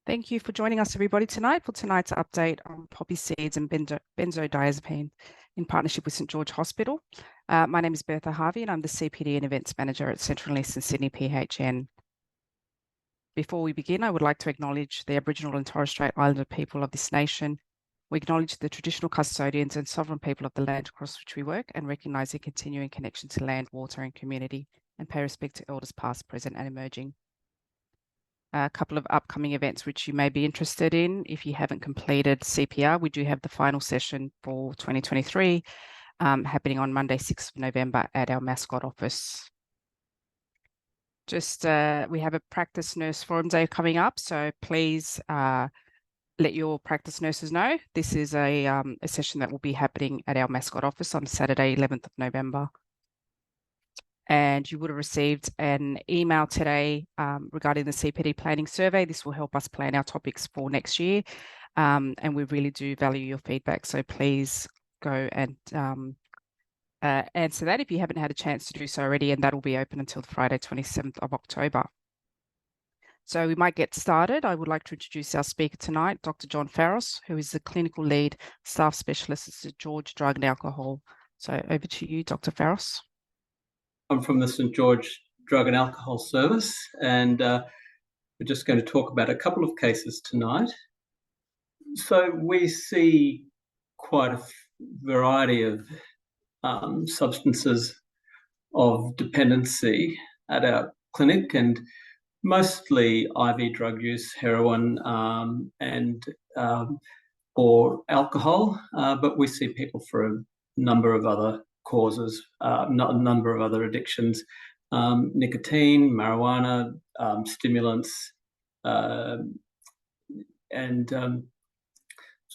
Thank you for joining us, everybody, tonight for tonight's update on poppy seeds and benzodiazepine in partnership with St George Hospital. My name is Bertha Harvey, and I'm the CPD and Events Manager at Central and Eastern Sydney PHN. Before we begin, I would like to acknowledge the Aboriginal and Torres Strait Islander people of this nation. We acknowledge the traditional custodians and sovereign people of the land across which we work and recognise their continuing connection to land, water and community, and pay respect to elders past, present and emerging. A couple of upcoming events which you may be interested in. If you haven't completed CPR, we do have the final session for 2023 happening on Monday, 6th of November at our Mascot office. We have a practice nurse forum day coming up, so please let your practice nurses know. This is a session that will be happening at our Mascot office on Saturday, 11th of November. And you would have received an email today regarding the CPD planning survey. This will help us plan our topics for next year. And we really do value your feedback. So please go and answer that if you haven't had a chance to do so already. And that will be open until Friday, 27th of October. So we might get started. I would like to introduce our speaker tonight, Dr. John Faros, who is the clinical lead staff specialist at St George Drug and Alcohol. So over to you, Dr. Faros. I'm from the St George Drug and Alcohol Service, and we're just going to talk about a couple of cases tonight. So we see quite a variety of substances of dependency at our clinic, and mostly IV drug use, heroin or alcohol, but we see people for a number of other causes, not a number of other addictions, nicotine, marijuana, stimulants, and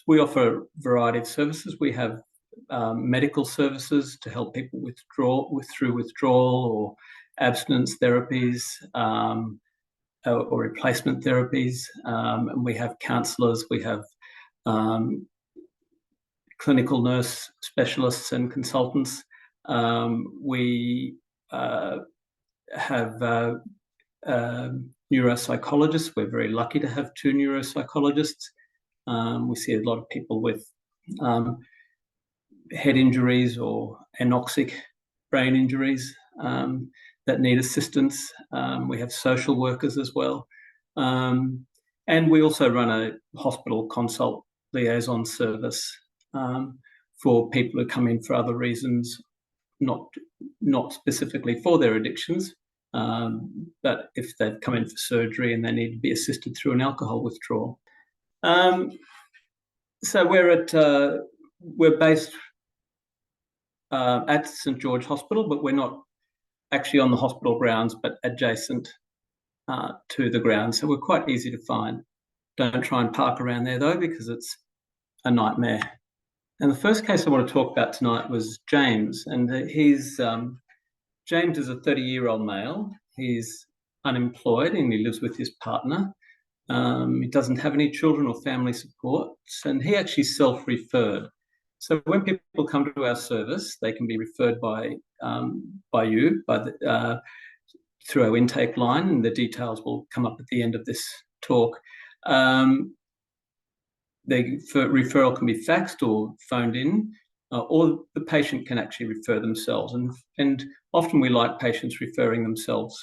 we offer a variety of services. We have medical services to help people through withdrawal or abstinence therapies or replacement therapies, and we have counsellors, we have clinical nurse specialists and consultants. We have neuropsychologists. We're very lucky to have 2 neuropsychologists. We see a lot of people with head injuries or anoxic brain injuries that need assistance. We have social workers as well. And we also run a hospital consult liaison service for people who come in for other reasons, not specifically for their addictions, but if they've come in for surgery and they need to be assisted through an alcohol withdrawal. So we're based at St George Hospital, but we're not actually on the hospital grounds, but adjacent to the grounds. So we're quite easy to find. Don't try and park around there though, because it's a nightmare. And the first case I want to talk about tonight was James, and James is a 30-year-old male. He's unemployed and he lives with his partner. He doesn't have any children or family supports, and he actually self-referred. So when people come to our service, they can be referred through our intake line, and the details will come up at the end of this talk. Referral can be faxed or phoned in, or the patient can actually refer themselves. And often we like patients referring themselves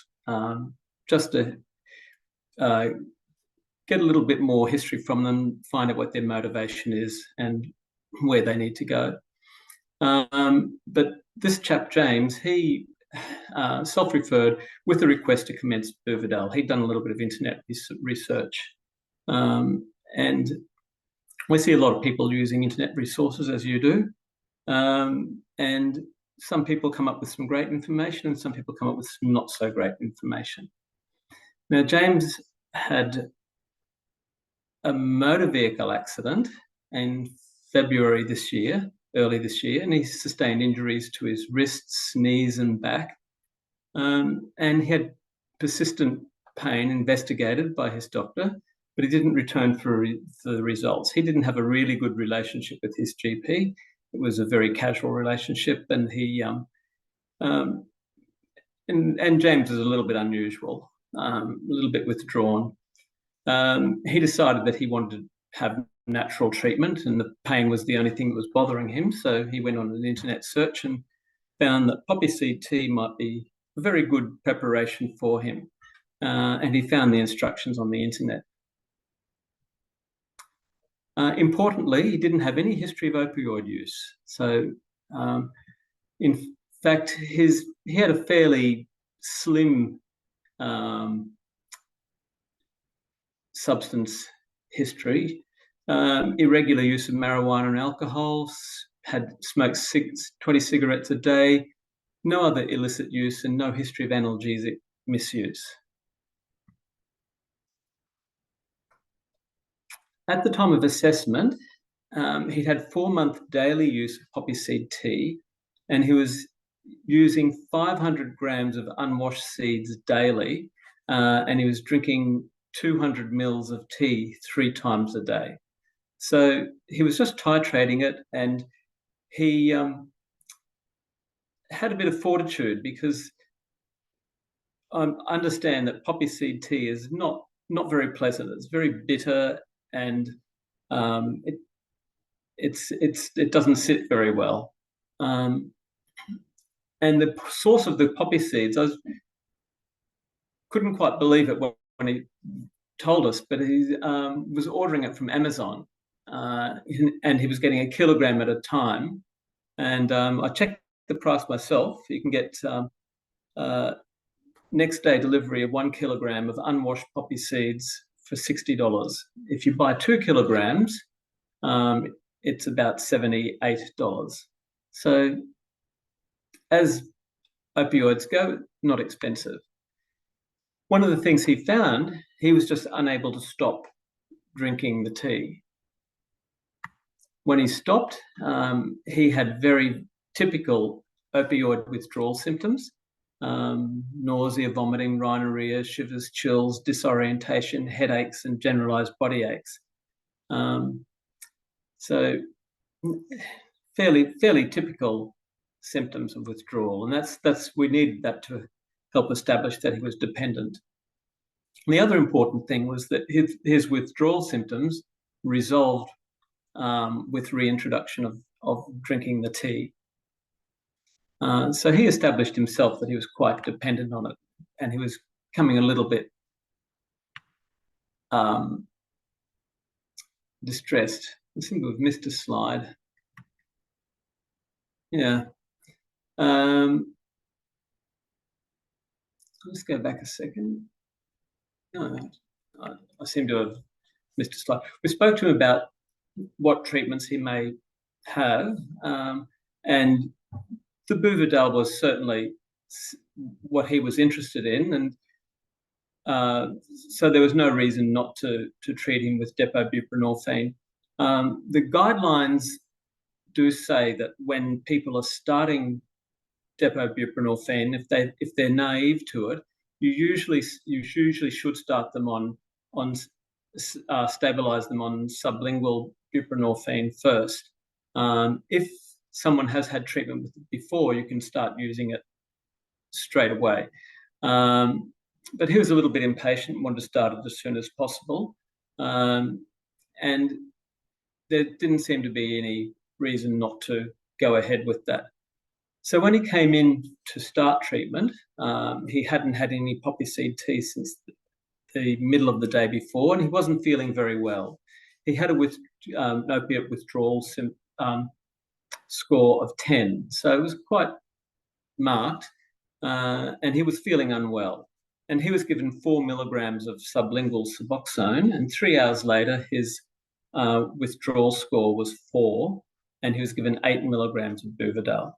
just to get a little bit more history from them, find out what their motivation is and where they need to go. But this chap, James, he self-referred with a request to commence Buvidal. He'd done a little bit of internet research. And we see a lot of people using internet resources, as you do. And some people come up with some great information and some people come up with some not so great information. Now, James had a motor vehicle accident in February this year, early this year, and he sustained injuries to his wrists, knees and back. And he had persistent pain investigated by his doctor, but he didn't return for the results. He didn't have a really good relationship with his GP. It was a very casual relationship, and and James is a little bit unusual, a little bit withdrawn. He decided that he wanted to have natural treatment, and the pain was the only thing that was bothering him. So he went on an internet search and found that poppy seed tea might be a very good preparation for him. And he found the instructions on the internet. Importantly, he didn't have any history of opioid use. So, in fact, he had a fairly slim substance history, irregular use of marijuana and alcohol, had smoked 20 cigarettes a day, no other illicit use, and no history of analgesic misuse. At the time of assessment, he'd had 4-month daily use of poppy seed tea, and he was using 500 grams of unwashed seeds daily, and he was drinking 200 mils of tea 3 times a day. So he was just titrating it, and he had a bit of fortitude, because I understand that poppy seed tea is not very pleasant. It's very bitter, and it doesn't sit very well. And the source of the poppy seeds, I couldn't quite believe it when he told us, but he was ordering it from Amazon, and he was getting 1 kilogram at a time. And I checked the price myself. You can get next day delivery of 1 kilogram of unwashed poppy seeds for $60. If you buy 2 kilograms, it's about $78. So, as opioids go, not expensive. One of the things he found, he was just unable to stop drinking the tea. When he stopped, he had very typical opioid withdrawal symptoms: nausea, vomiting, rhinorrhea, shivers, chills, disorientation, headaches, and generalized body aches. So fairly typical symptoms of withdrawal, and we needed that to help establish that he was dependent. And the other important thing was that his withdrawal symptoms resolved with reintroduction of drinking the tea. So he established himself that he was quite dependent on it, and he was becoming a little bit distressed. I think we've missed a slide. Yeah. Let's go back a second. No, I seem to have missed a slide. We spoke to him about what treatments he may have, and the Buvidal was certainly what he was interested in, and so there was no reason not to treat him with depo-buprenorphine. The guidelines do say that when people are starting depo-buprenorphine, if they're naive to it, you usually should start them on stabilize them on sublingual buprenorphine first. If someone has had treatment with it before, you can start using it straight away. But he was a little bit impatient, wanted to start it as soon as possible, and there didn't seem to be any reason not to go ahead with that. So when he came in to start treatment, he hadn't had any poppy seed tea since the middle of the day before, and he wasn't feeling very well. He had an opiate withdrawal score of 10, so it was quite marked, and he was feeling unwell. And he was given 4 milligrams of sublingual Suboxone, and 3 hours later, his withdrawal score was 4, and he was given 8 milligrams of Buvidal.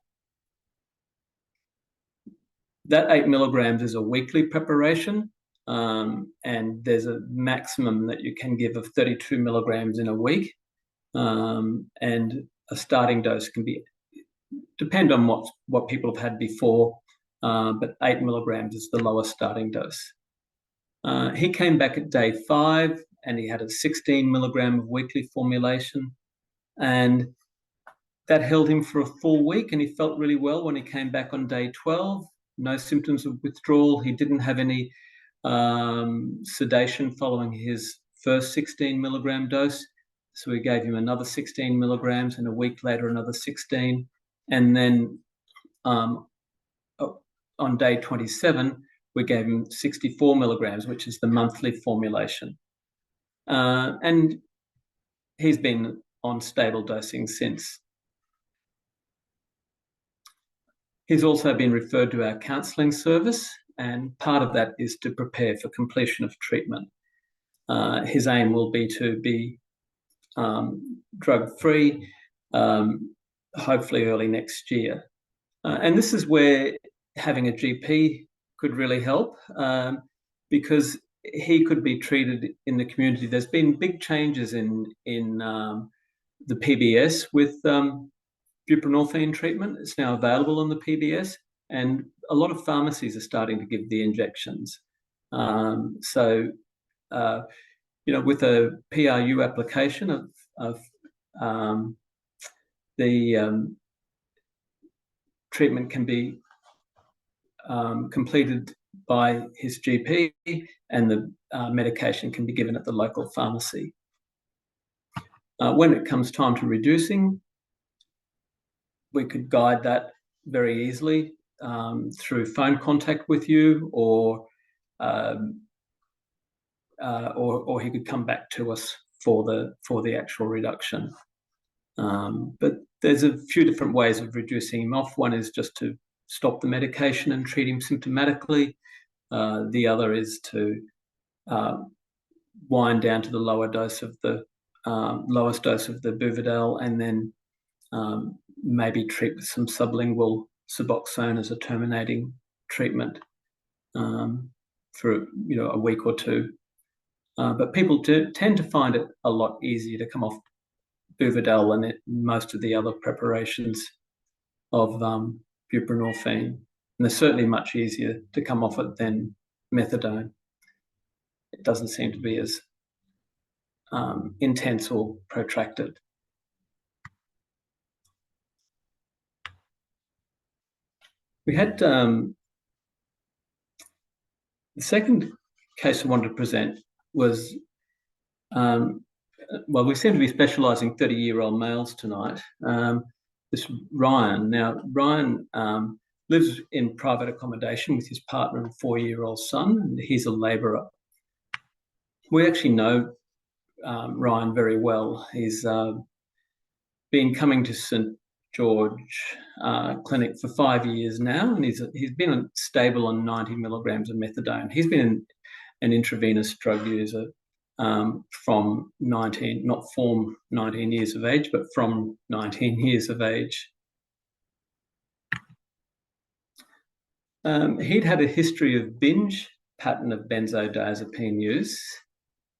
That 8 milligrams is a weekly preparation, and there's a maximum that you can give of 32 milligrams in a week, and a starting dose can depend on what people have had before, but 8 milligrams is the lowest starting dose. He came back at day 5, and he had a 16 milligram of weekly formulation, and that held him for a full week, and he felt really well when he came back on day 12. No symptoms of withdrawal. He didn't have any sedation following his first 16 milligram dose. So we gave him another 16 milligrams, and a week later another 16. And then on day 27, we gave him 64 milligrams, which is the monthly formulation. And he's been on stable dosing since. He's also been referred to our counselling service, and part of that is to prepare for completion of treatment. His aim will be to be drug-free, hopefully early next year. And this is where having a GP could really help, because he could be treated in the community. There's been big changes in the PBS with buprenorphine treatment. It's now available on the PBS, and a lot of pharmacies are starting to give the injections. With a PRU application of the treatment can be completed by his GP, and the medication can be given at the local pharmacy. When it comes time to reducing, we could guide that very easily through phone contact with you, or he could come back to us for the actual reduction. But there's a few different ways of reducing him off. One is just to stop the medication and treat him symptomatically. The other is to wind down to the lowest dose of the Buvidal, and then maybe treat with some sublingual Suboxone as a terminating treatment for a week or two. But people tend to find it a lot easier to come off Buvidal than most of the other preparations of buprenorphine. And they're certainly much easier to come off it than methadone. It doesn't seem to be as intense or protracted. We had the second case I wanted to present was, we seem to be specialising 30-year-old males tonight. This Ryan. Now, Ryan lives in private accommodation with his partner and 4-year-old son, and he's a labourer. We actually know Ryan very well. He's been coming to St George Clinic for 5 years now, and he's been stable on 90 milligrams of methadone. He's been an intravenous drug user from 19 years of age, but from 19 years of age. He'd had a history of binge pattern of benzodiazepine use,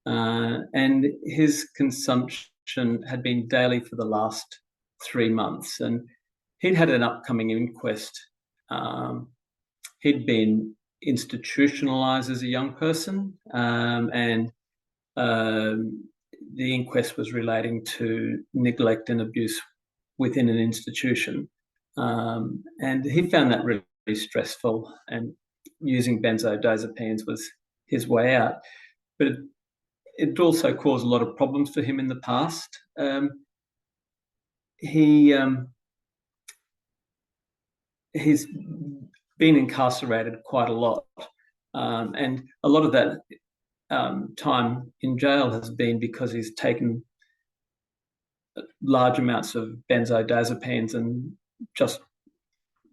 and his consumption had been daily for the last 3 months, and he'd had an upcoming inquest. He'd been institutionalized as a young person, and the inquest was relating to neglect and abuse within an institution. And he found that really stressful, and using benzodiazepines was his way out. But it also caused a lot of problems for him in the past. He's been incarcerated quite a lot, and a lot of that time in jail has been because he's taken large amounts of benzodiazepines and just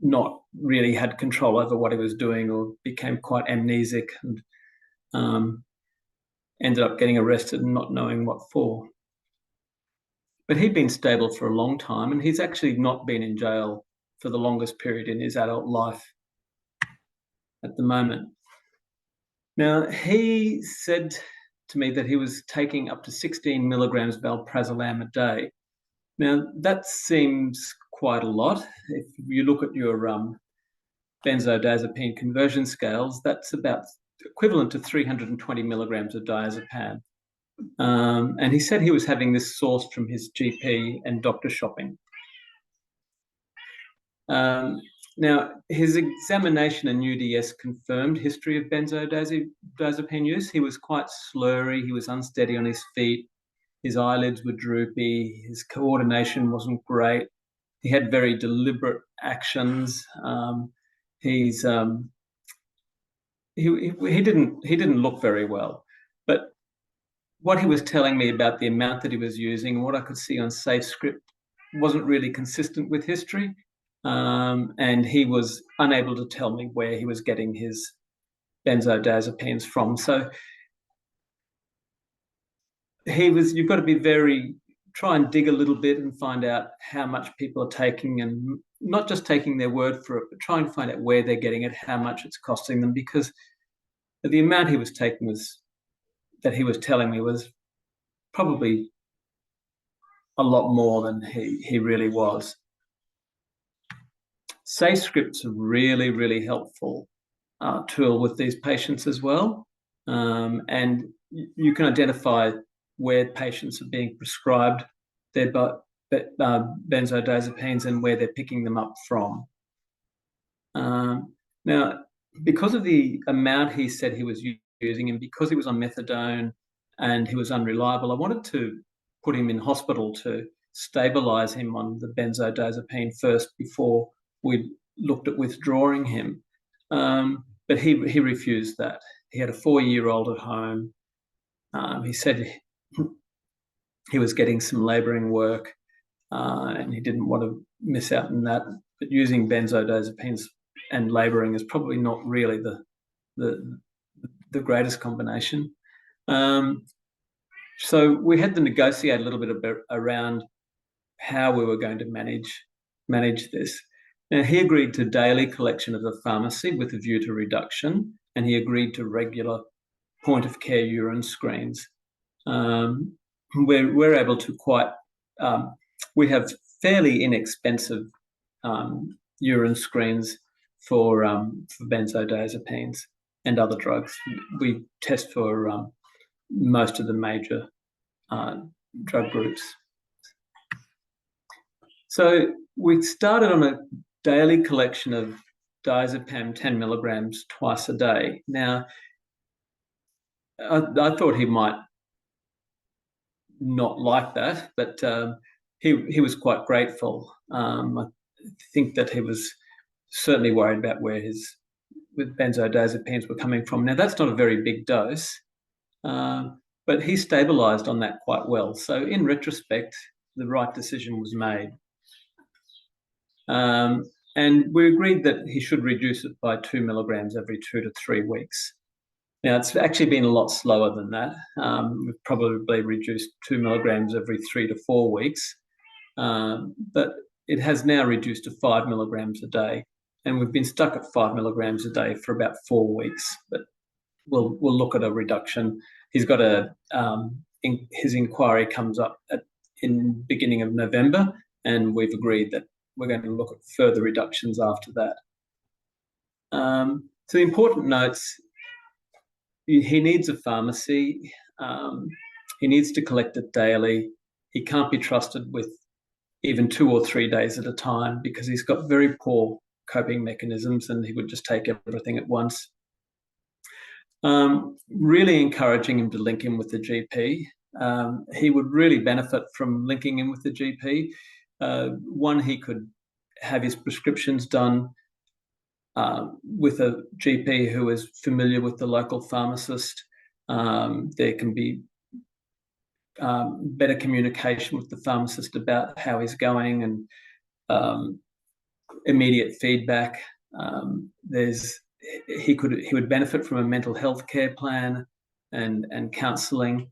not really had control over what he was doing, or became quite amnesic and ended up getting arrested and not knowing what for. But he'd been stable for a long time, and he's actually not been in jail for the longest period in his adult life at the moment. Now, he said to me that he was taking up to 16 milligrams valprazolam a day. Now, that seems quite a lot. If you look at your benzodiazepine conversion scales, that's about equivalent to 320 milligrams of diazepam. And he said he was having this sourced from his GP and doctor shopping. Now, his examination and UDS confirmed history of benzodiazepine use. He was quite slurry, he was unsteady on his feet, his eyelids were droopy, his coordination wasn't great. He had very deliberate actions. He didn't look very well. But what he was telling me about the amount that he was using and what I could see on SafeScript wasn't really consistent with history. And he was unable to tell me where he was getting his benzodiazepines from. So you've got to be try and dig a little bit and find out how much people are taking, and not just taking their word for it, but try and find out where they're getting it, how much it's costing them, because the amount he was taking that he was telling me was probably a lot more than he really was. SafeScript's a really, really helpful tool with these patients as well. And you can identify where patients are being prescribed their benzodiazepines and where they're picking them up from. Now, because of the amount he said he was using, and because he was on methadone and he was unreliable, I wanted to put him in hospital to stabilize him on the benzodiazepine first before we looked at withdrawing him. But he refused that. He had a 4-year-old at home. He said he was getting some labouring work and he didn't want to miss out on that. But using benzodiazepines and labouring is probably not really the greatest combination. So we had to negotiate a little bit around how we were going to manage this. Now, he agreed to daily collection at the pharmacy with a view to reduction, and he agreed to regular point-of-care urine screens. We're able to we have fairly inexpensive urine screens for benzodiazepines and other drugs. We test for most of the major drug groups. So we started on a daily collection of diazepam 10 milligrams twice a day. Now, I thought he might not like that, but he was quite grateful. I think that he was certainly worried about where his benzodiazepines were coming from. Now, that's not a very big dose, but he stabilised on that quite well. So in retrospect, the right decision was made. And we agreed that he should reduce it by 2 milligrams every 2 to 3 weeks. Now, it's actually been a lot slower than that. We've probably reduced 2 milligrams every 3 to 4 weeks, but it has now reduced to 5 milligrams a day. And we've been stuck at 5 milligrams a day for about 4 weeks, but we'll look at a reduction. He's got his inquiry comes up in beginning of November, and we've agreed that we're going to look at further reductions after that. So the important notes: he needs a pharmacy. He needs to collect it daily. He can't be trusted with even 2 or 3 days at a time because he's got very poor coping mechanisms and he would just take everything at once. Really encouraging him to link in with the GP. He would really benefit from linking in with the GP. One, he could have his prescriptions done with a GP who is familiar with the local pharmacist. There can be better communication with the pharmacist about how he's going and immediate feedback. He would benefit from a mental health care plan and counselling,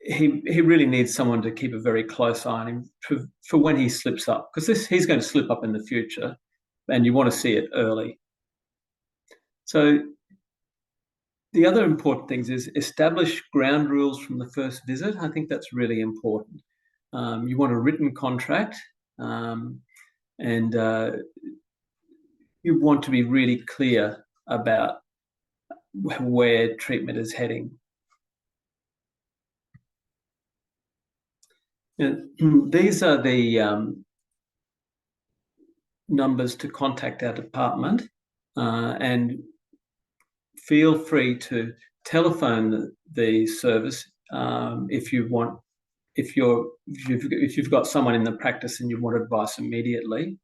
he really needs someone to keep a very close eye on him for when he slips up, because he's going to slip up in the future and you want to see it early. So the other important things is establish ground rules from the first visit. I think that's really important. You want a written contract, and you want to be really clear about where treatment is heading. These are the numbers to contact our department, and feel free to telephone the service if you want. If you've got someone in the practice and you want advice immediately.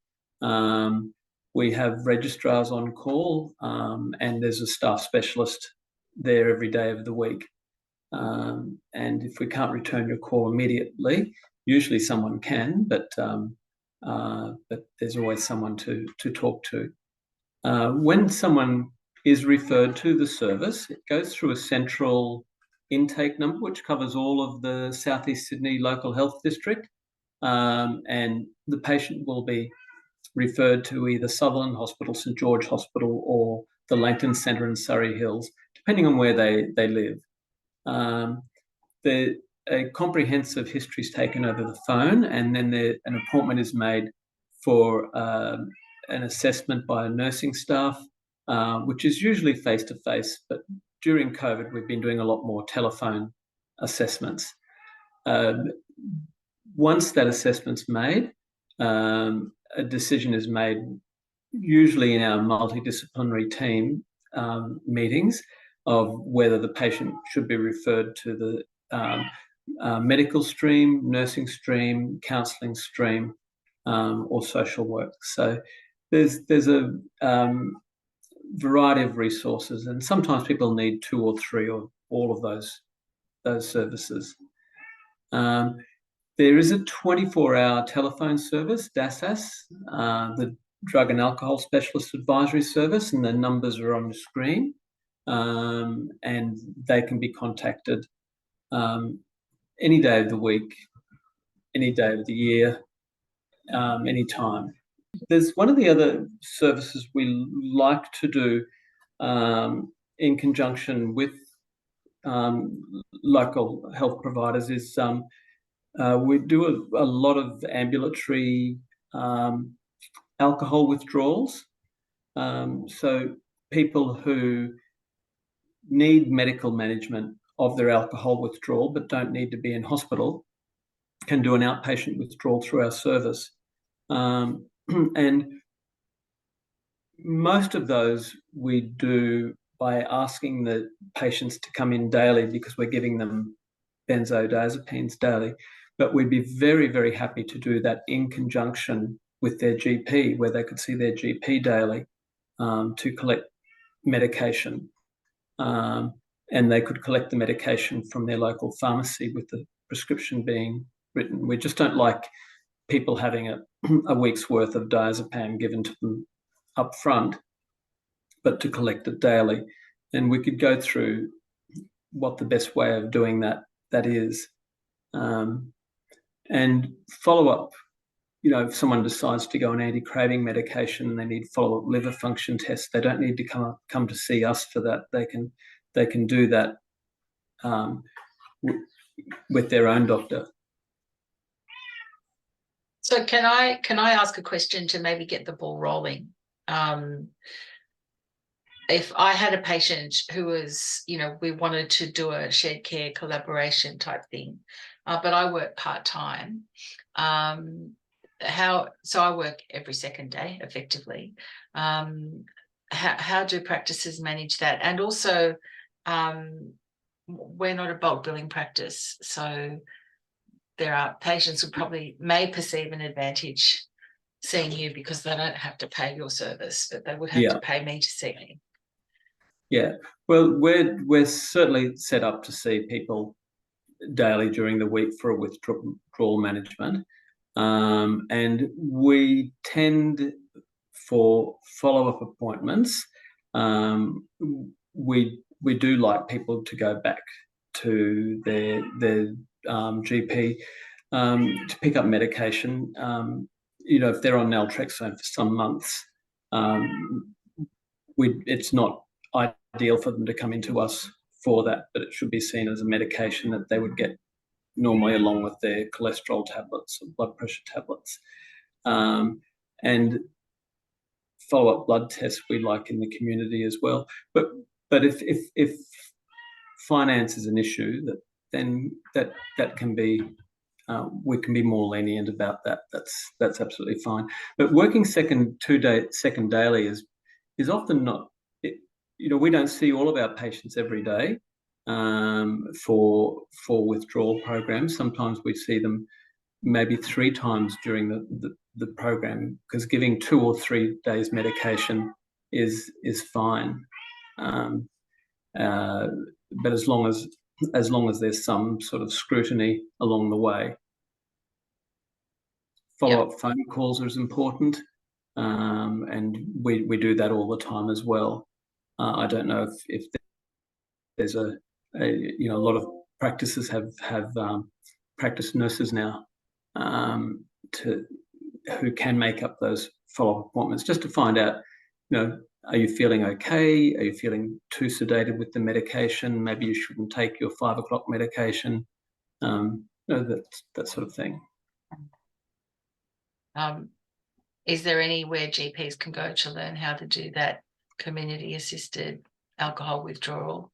We have registrars on call, and there's a staff specialist there every day of the week. And if we can't return your call immediately, usually someone can, but there's always someone to talk to. When someone is referred to the service, it goes through a central intake number, which covers all of the South East Sydney Local Health District, and the patient will be referred to either Sutherland Hospital, St George Hospital, or the Langton Centre in Surrey Hills, depending on where they live. A comprehensive history is taken over the phone, and then an appointment is made for an assessment by a nursing staff, which is usually face-to-face, but during COVID, we've been doing a lot more telephone assessments. Once that assessment's made, a decision is made, usually in our multidisciplinary team meetings, of whether the patient should be referred to the medical stream, nursing stream, counselling stream, or social work. So there's a variety of resources, and sometimes people need 2 or 3 or all of those services. There is a 24-hour telephone service, DASAS, the Drug and Alcohol Specialist Advisory Service, and the numbers are on the screen, and they can be contacted any day of the week, any day of the year, any time. There's one of the other services we like to do in conjunction with local health providers is we do a lot of ambulatory alcohol withdrawals. So people who need medical management of their alcohol withdrawal but don't need to be in hospital can do an outpatient withdrawal through our service. And most of those we do by asking the patients to come in daily because we're giving them benzodiazepines daily. But we'd be very, very happy to do that in conjunction with their GP, where they could see their GP daily to collect medication. And they could collect the medication from their local pharmacy with the prescription being written. We just don't like people having a week's worth of diazepam given to them up front, but to collect it daily. And we could go through what the best way of doing that is. And follow up, if someone decides to go on anti-craving medication and they need follow-up liver function tests, they don't need to come to see us for that. They can do that with their own doctor. So can I ask a question to maybe get the ball rolling? If I had a patient who was, we wanted to do a shared care collaboration type thing, but I work part-time. So I work every second day effectively. How do practices manage that? And also, we're not a bulk billing practice, so there are patients who probably may perceive an advantage seeing you because they don't have to pay your service, but they would have to pay me to see me. Yeah, well, we're certainly set up to see people daily during the week for a withdrawal management, and we tend, for follow-up appointments, we do like people to go back to their GP to pick up medication. If they're on naltrexone for some months, it's not ideal for them to come into us for that, but it should be seen as a medication that they would get normally along with their cholesterol tablets or blood pressure tablets. And follow-up blood tests we like in the community as well. But if finance is an issue, then that can be we can be more lenient about that. That's absolutely fine. But working second daily is often not. We don't see all of our patients every day for withdrawal programs. Sometimes we see them maybe 3 times during the program, because giving 2 or 3 days medication is fine. But as long as there's some sort of scrutiny along the way. Follow-up phone calls is important, and we do that all the time as well. I don't know if there's a lot of practices have practice nurses now who can make up those follow-up appointments just to find out, are you feeling okay? Are you feeling too sedated with the medication? Maybe you shouldn't take your 5 o'clock medication. That sort of thing. Is there anywhere GPs can go to learn how to do that community-assisted alcohol withdrawal?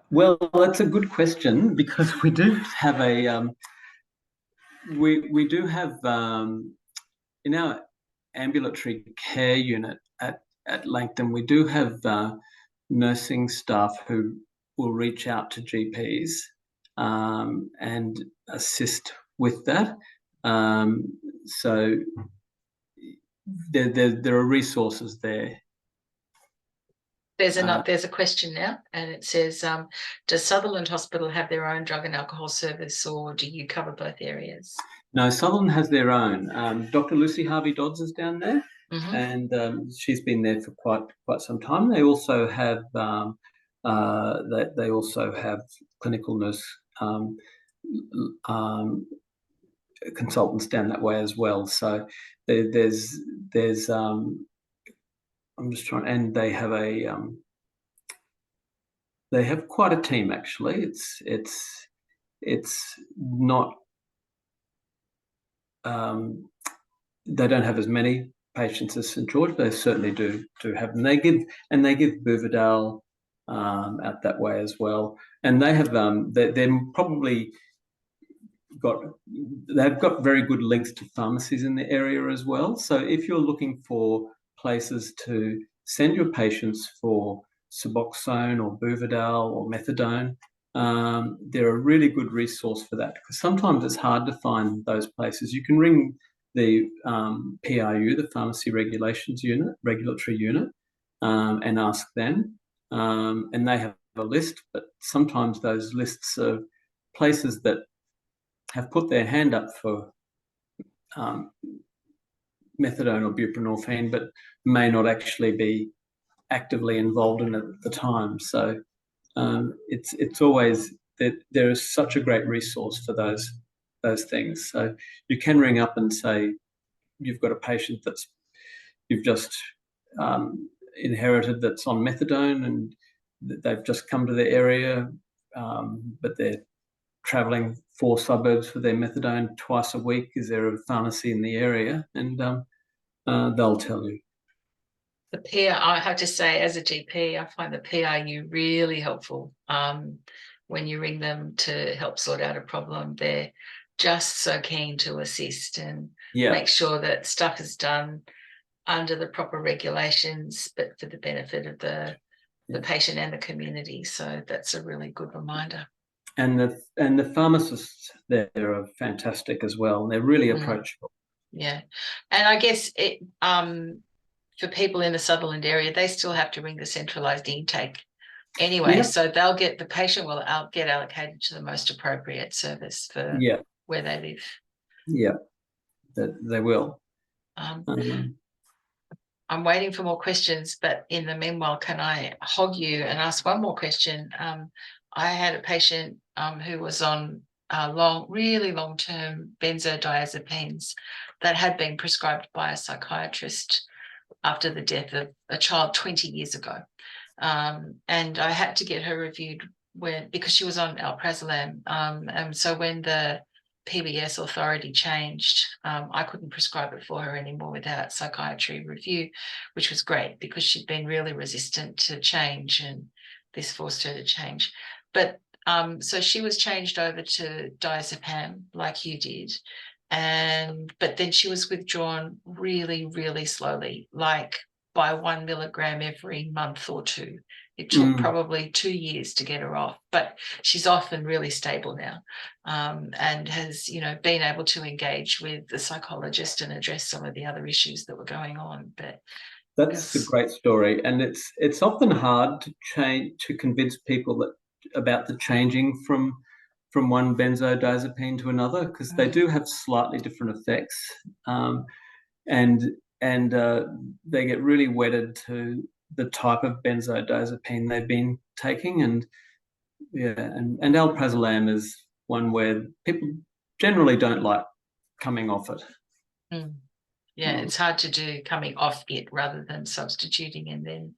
Well, that's a good question, because we do have in our ambulatory care unit at Langton, we do have nursing staff who will reach out to GPs and assist with that. So there are resources there. There's a question now, and it says, does Sutherland Hospital have their own drug and alcohol service, or do you cover both areas? No, Sutherland has their own. Dr. Lucy Harvey-Dodds is down there, and she's been there for quite some time. They also have clinical nurse consultants down that way as well. So there's I'm just trying, and they have quite a team actually. It's not. They don't have as many patients as St George, but they certainly do have them. They give Buvidal out that way as well, and they have they've got very good links to pharmacies in the area as well. So if you're looking for places to send your patients for Suboxone or Buvidal or Methadone, they're a really good resource for that, because sometimes it's hard to find those places. You can ring the PRU, the Pharmacy Regulatory Unit, and ask them, and they have a list, but sometimes those lists are places that have put their hand up for methadone or buprenorphine, but may not actually be actively involved in it at the time. So it's always that there is such a great resource for those things. So you can ring up and say you've got a patient that's you've just inherited that's on methadone, and they've just come to the area, but they're travelling 4 suburbs for their methadone twice a week. Is there a pharmacy in the area? And they'll tell you. The I have to say, as a GP, I find the PRU really helpful. When you ring them to help sort out a problem, they're just so keen to assist and make sure that stuff is done under the proper regulations, but for the benefit of the patient and the community. So that's a really good reminder. And the pharmacists there are fantastic as well. They're really approachable. Yeah, and I guess it for people in the Sutherland area, they still have to ring the centralised intake anyway. So they'll get the patient will get allocated to the most appropriate service for where they live. Yeah, they will. I'm waiting for more questions, but in the meanwhile, can I hog you and ask one more question? I had a patient who was on really long-term benzodiazepines that had been prescribed by a psychiatrist after the death of a child 20 years ago. And I had to get her reviewed because she was on alprazolam. And so when the PBS authority changed, I couldn't prescribe it for her anymore without psychiatry review, which was great because she'd been really resistant to change, and this forced her to change. But So she was changed over to diazepam like you did. But then she was withdrawn really, really slowly, like by 1 milligram every month or two. It took probably 2 years to get her off, but she's off and really stable now, and has, been able to engage with the psychologist and address some of the other issues that were going on. But that's a great story, and it's often hard to convince people about the changing from one benzodiazepine to another, because they do have slightly different effects, and they get really wedded to the type of benzodiazepine they've been taking, and alprazolam is one where people generally don't like coming off it. Yeah, it's hard to do coming off it rather than substituting and then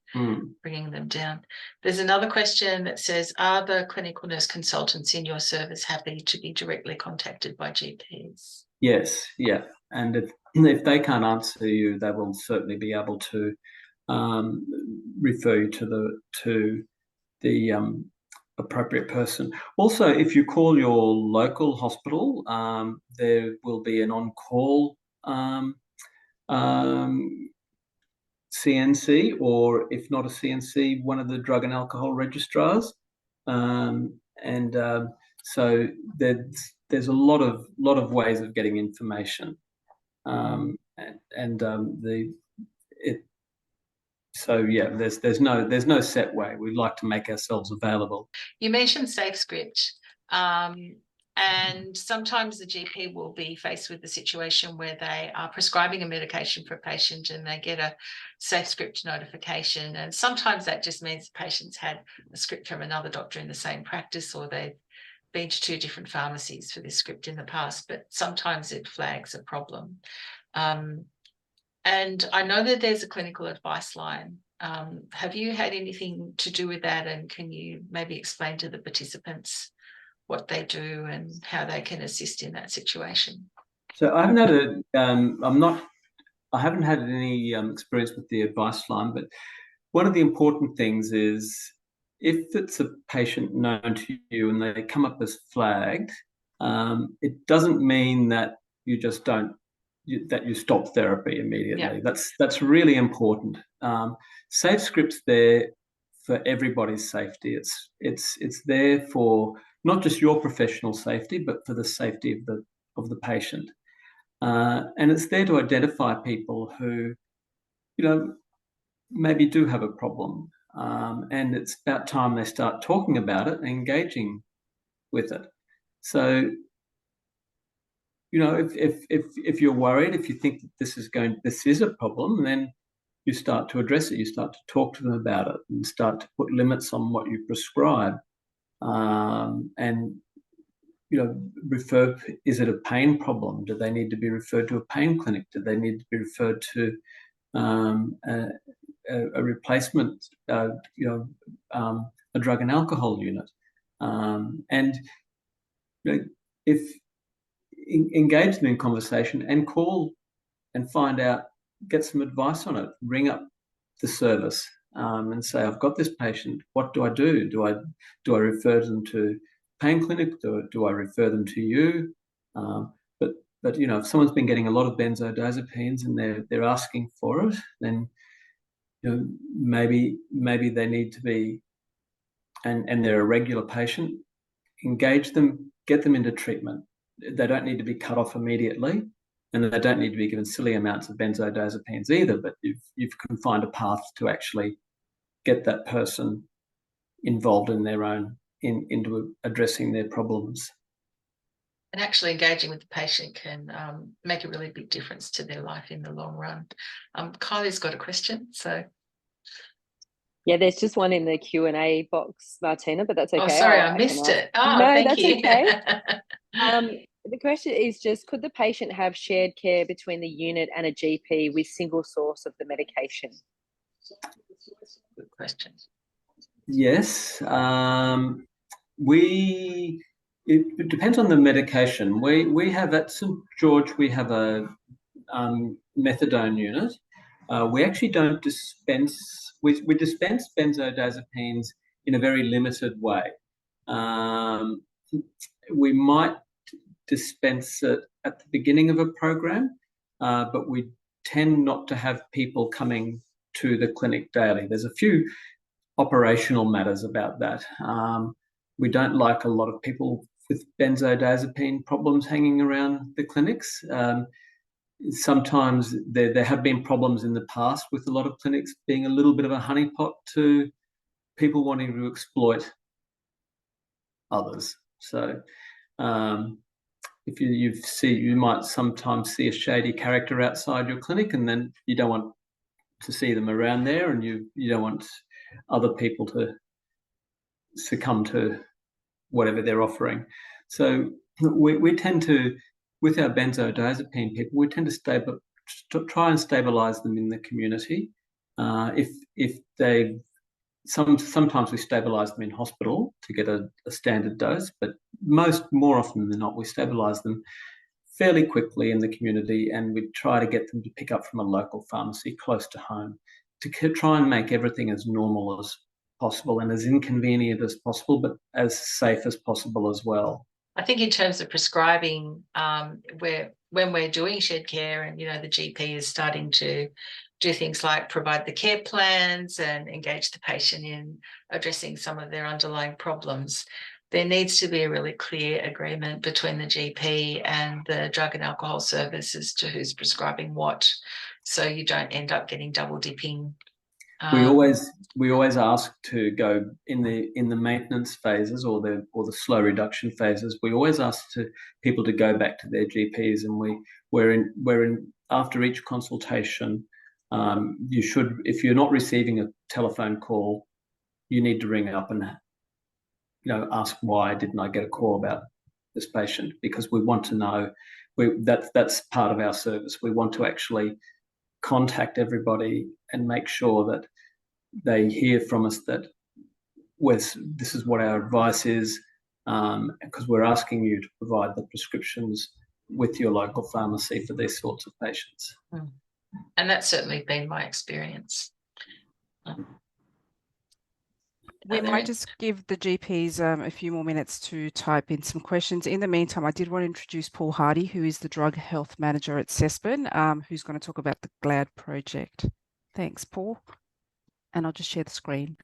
bringing them down. There's another question that says, are the clinical nurse consultants in your service happy to be directly contacted by GPs? Yes, yeah. And if they can't answer you, they will certainly be able to refer you to the appropriate person. Also, if you call your local hospital, there will be an on-call CNC, or if not a CNC, one of the drug and alcohol registrars, so there's a lot of ways of getting information, there's no set way. We like to make ourselves available. You mentioned SafeScript. And sometimes the GP will be faced with the situation where they are prescribing a medication for a patient and they get a SafeScript notification. And sometimes that just means the patient's had a script from another doctor in the same practice, or they've been to 2 different pharmacies for this script in the past, but sometimes it flags a problem. And I know that there's a clinical advice line. Have you had anything to do with that? And can you maybe explain to the participants what they do and how they can assist in that situation? So I haven't had any experience with the advice line, but one of the important things is, if it's a patient known to you and they come up as flagged, it doesn't mean that you just that you stop therapy immediately. Yeah. That's really important. SafeScript's there for everybody's safety. It's there for not just your professional safety, but for the safety of the patient. And it's there to identify people who, maybe do have a problem. And it's about time they start talking about it and engaging with it. So, if you're worried, if you think that this is a problem, then you start to address it. You start to talk to them about it and start to put limits on what you prescribe. And refer, is it a pain problem? Do they need to be referred to a pain clinic? Do they need to be referred to a replacement, a drug and alcohol unit? If engage them in conversation and call and find out, get some advice on it, ring up the service and say, I've got this patient, what do I do? Do I refer them to pain clinic? Do I refer them to you? But if someone's been getting a lot of benzodiazepines and they're asking for it, then maybe they need to be, and they're a regular patient, engage them, get them into treatment. They don't need to be cut off immediately, and they don't need to be given silly amounts of benzodiazepines either, but you can find a path to actually get that person involved in their own, into addressing their problems. And actually engaging with the patient can make a really big difference to their life in the long run. Kylie's got a question, so. Yeah, there's just one in the Q&A box, Martina, but that's okay. Oh, sorry, I missed it. Oh, no, thank that's you. Okay. The question is just, could the patient have shared care between the unit and a GP with single source of the medication? Good question. Yes. It depends on the medication. We have at St George, we have a methadone unit. We actually don't dispense. We dispense benzodiazepines in a very limited way. We might dispense it at the beginning of a program, but we tend not to have people coming to the clinic daily. There's a few operational matters about that. We don't like a lot of people with benzodiazepine problems hanging around the clinics. Sometimes there have been problems in the past with a lot of clinics being a little bit of a honeypot to people wanting to exploit others. So if you might sometimes see a shady character outside your clinic, and then you don't want to see them around there, and you don't want other people to succumb to whatever they're offering. So we tend to, with our benzodiazepine people, we tend to try and stabilize them in the community. If they sometimes we stabilize them in hospital to get a standard dose, but more often than not, we stabilize them fairly quickly in the community, and we try to get them to pick up from a local pharmacy close to home to try and make everything as normal as possible and as inconvenient as possible, but as safe as possible as well. I think in terms of prescribing, when we're doing shared care and, the GP is starting to do things like provide the care plans and engage the patient in addressing some of their underlying problems, there needs to be a really clear agreement between the GP and the drug and alcohol service as to who's prescribing what, so you don't end up getting double dipping. We always ask to go in the maintenance phases or the slow reduction phases. We always ask people to go back to their GPs, and we're in after each consultation. You should, if you're not receiving a telephone call, you need to ring up and ask, why didn't I get a call about this patient? Because we want to know. That's part of our service. We want to actually contact everybody and make sure that they hear from us that this is what our advice is, because we're asking you to provide the prescriptions with your local pharmacy for these sorts of patients. And that's certainly been my experience. We might just give the GPs a few more minutes to type in some questions. In the meantime, I did want to introduce Paul Hardy, who is the Drug Health Manager at CESPN, who's going to talk about the GLAD project. Thanks, Paul. And I'll just share the screen.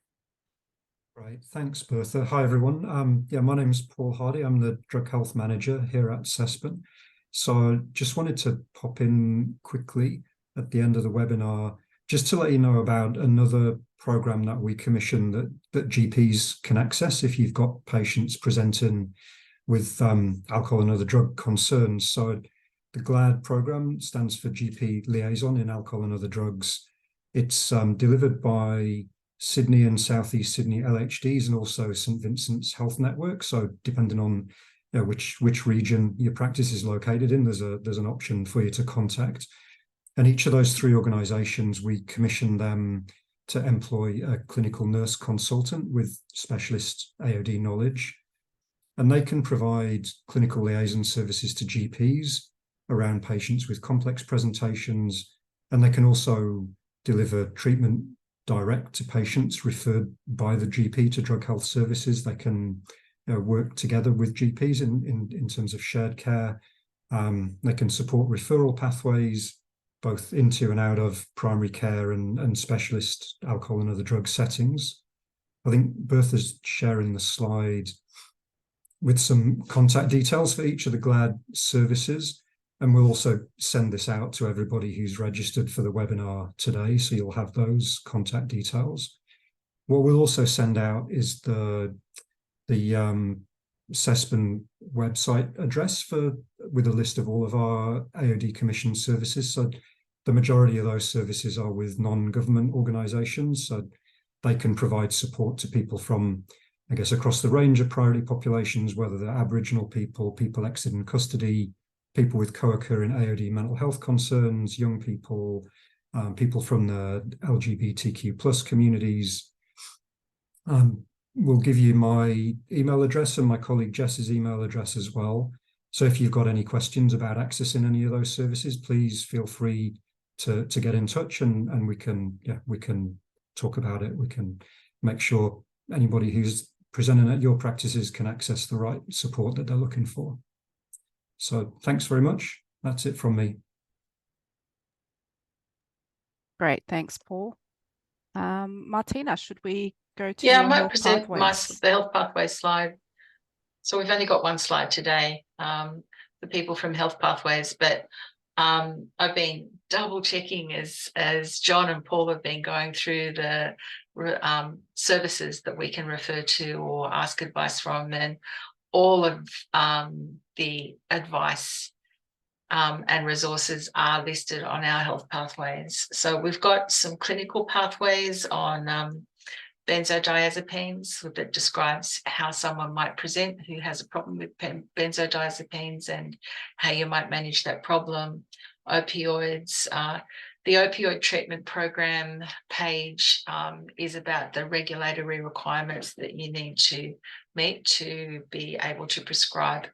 Right, thanks, Bertha. Hi, everyone. My name is Paul Hardy. I'm the Drug Health Manager here at CESPN. So I just wanted to pop in quickly at the end of the webinar just to let you know about another program that we commission that GPs can access if you've got patients presenting with alcohol and other drug concerns. So the GLAD program stands for GP Liaison in Alcohol and Other Drugs. It's delivered by Sydney and Southeast Sydney LHDs and also St Vincent's Health Network. So depending on which region your practice is located in, there's an option for you to contact. And each of those three organisations, we commission them to employ a clinical nurse consultant with specialist AOD knowledge. And they can provide clinical liaison services to GPs around patients with complex presentations. And they can also deliver treatment direct to patients referred by the GP to drug health services. They can work together with GPs in terms of shared care. They can support referral pathways, both into and out of primary care and specialist alcohol and other drug settings. I think Bertha's sharing the slide with some contact details for each of the GLAD services. And we'll also send this out to everybody who's registered for the webinar today, so you'll have those contact details. What we'll also send out is the CESPN website address with a list of all of our AOD commission services. So the majority of those services are with non-government organisations, so they can provide support to people from, I guess, across the range of priority populations, whether they're Aboriginal people, people exited in custody, people with co-occurring AOD mental health concerns, young people, people from the LGBTQ plus communities. We'll give you my email address and my colleague Jess's email address as well. So if you've got any questions about accessing any of those services, please feel free to get in touch and we can talk about it. We can make sure anybody who's presenting at your practices can access the right support that they're looking for. So thanks very much. That's it from me. Great, thanks, Paul. Martina, should we go to Yeah, I your might health present pathways? the health pathway slide. So we've only got one slide today for people from health pathways, but I've been double checking as John and Paul have been going through the services that we can refer to or ask advice from, and all of the advice and resources are listed on our health pathways. So we've got some clinical pathways on benzodiazepines that describes how someone might present who has a problem with benzodiazepines and how you might manage that problem. Opioids, the opioid treatment program page is about the regulatory requirements that you need to meet to be able to prescribe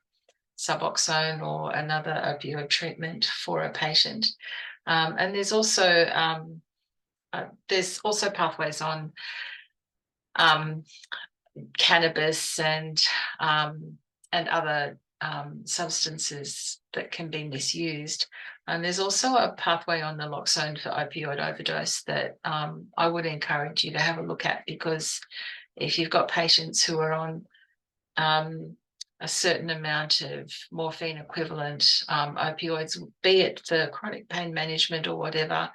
Suboxone or another opioid treatment for a patient. And there's also pathways on cannabis and other substances that can be misused. And there's also a pathway on naloxone for opioid overdose that I would encourage you to have a look at, because if you've got patients who are on a certain amount of morphine equivalent opioids, be it for chronic pain management or whatever,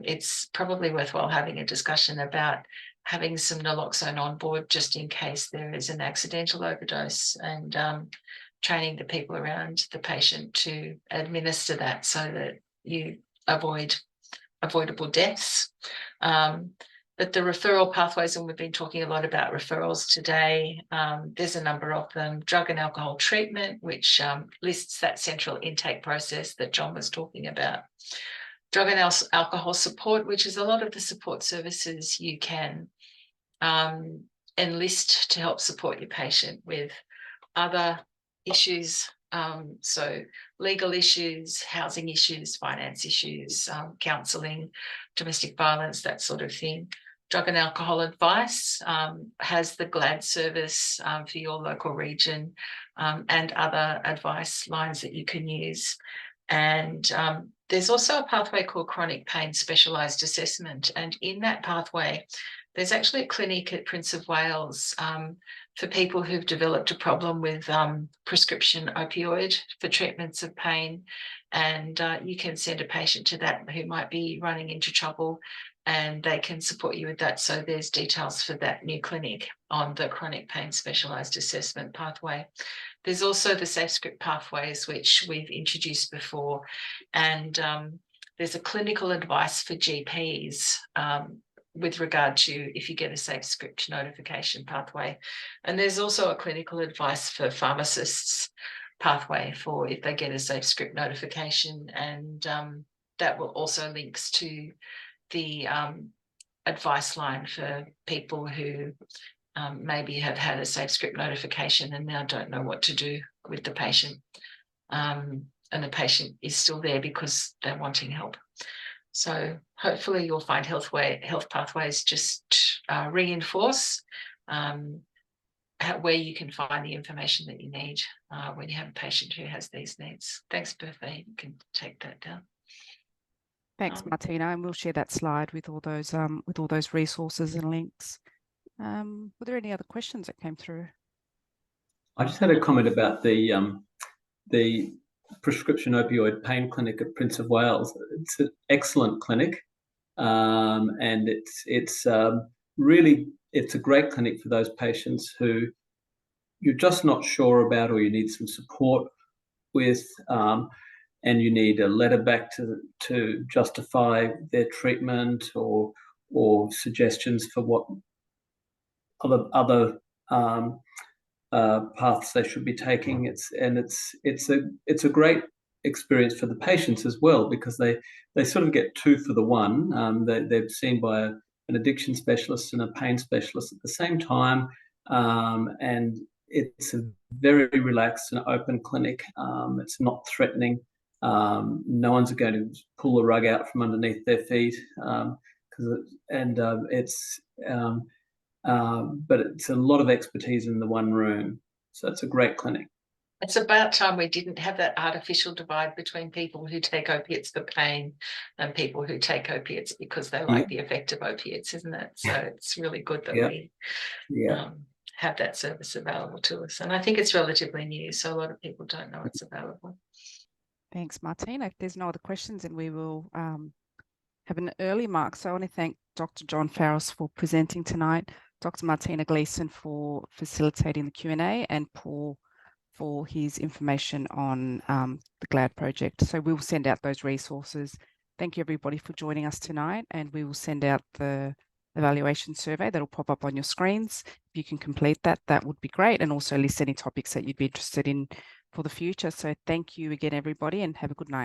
it's probably worthwhile having a discussion about having some naloxone on board just in case there is an accidental overdose, and training the people around the patient to administer that so that you avoid avoidable deaths. But the referral pathways, and we've been talking a lot about referrals today, there's a number of them. Drug and alcohol treatment, which lists that central intake process that John was talking about. Drug and alcohol support, which is a lot of the support services you can enlist to help support your patient with other issues. So legal issues, housing issues, finance issues, counselling, domestic violence, that sort of thing. Drug and alcohol advice has the GLAD service for your local region, and other advice lines that you can use. And there's also a pathway called chronic pain specialised assessment. And in that pathway, there's actually a clinic at Prince of Wales for people who've developed a problem with prescription opioid for treatments of pain. And you can send a patient to that who might be running into trouble, and they can support you with that. So there's details for that new clinic on the chronic pain specialised assessment pathway. There's also the SafeScript pathways, which we've introduced before. And there's a clinical advice for GPs with regard to if you get a SafeScript notification pathway. And there's also a clinical advice for pharmacists pathway for if they get a SafeScript notification. And that will also links to the advice line for people who maybe have had a SafeScript notification and now don't know what to do with the patient. And the patient is still there because they're wanting help. So hopefully you'll find health pathways just reinforce where you can find the information that you need when you have a patient who has these needs. Thanks, Bertha. You can take that down. Thanks, Martina, and we'll share that slide with all those resources and links. Were there any other questions that came through? I just had a comment about the prescription opioid pain clinic at Prince of Wales. It's an excellent clinic, and it's really a great clinic for those patients who you're just not sure about, or you need some support with, and you need a letter back to justify their treatment or suggestions for what other paths they should be taking. It's a great experience for the patients as well, because they sort of get two for the one. They're seen by an addiction specialist and a pain specialist at the same time, and it's a very relaxed and open clinic. It's not threatening. No one's going to pull the rug out from underneath their feet, but it's a lot of expertise in the one room. So it's a great clinic. It's about time we didn't have that artificial divide between people who take opiates for pain and people who take opiates because they like the effect of opiates, isn't it? So it's really good that we have that service available to us. And I think it's relatively new, so a lot of people don't know it's available. Thanks, Martina. If there's no other questions, then we will have an early mark. So I want to thank Dr. John Faros for presenting tonight, Dr. Martina Gleeson for facilitating the Q&A, and Paul for his information on the GLAD project. So we will send out those resources. Thank you everybody for joining us tonight, and we will send out the evaluation survey that'll pop up on your screens. If you can complete that, that would be great, and also list any topics that you'd be interested in for the future. So thank you again, everybody, and have a good night.